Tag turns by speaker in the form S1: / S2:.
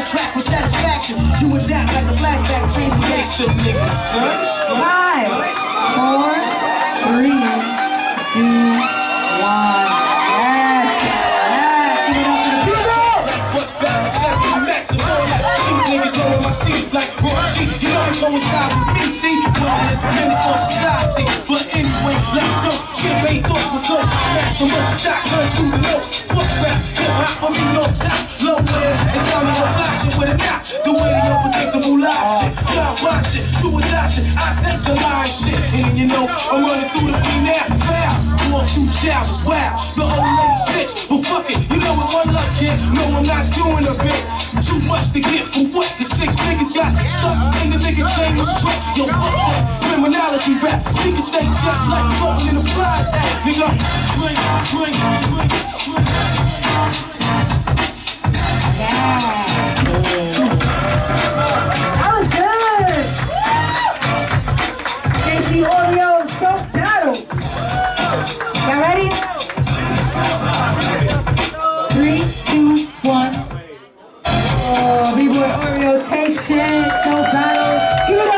S1: track with satisfaction. You adapt like a flashback, chain reaction. Nigga, son.
S2: 5, 4, 3, 2, 1. Yes. Give it up for the people.
S1: What's back? Check the max and all that. Shoot niggas knowing my steve's like raw G. You know it's coincide with me, see? Wellness, menace for society. But anyway, let's just shit made thoughts with those. Max the more shot turns through the notes. Fuck rap, hip hop for me, no top. Low players and tell me I'm flashing with a nap. The way the unpredictable live shit. God watch it, do adoption. I take the line shit. And then you know, I'm running through the green app. Foul, going through child is wild. The old lady snitch, but fuck it, you know what one luck kid. No, I'm not doing a bit. Too much to get for what the 6 niggas got stuck in the nigga chain was truck. Yo, fuck that criminology rap. Niggas stay jacked like floating in the flies hat. Nigga, drink.
S2: That was good. Casey Oreo, dope battle. Y'all ready? 3, 2, 1. Oh, B-boy Oreo takes it. Dope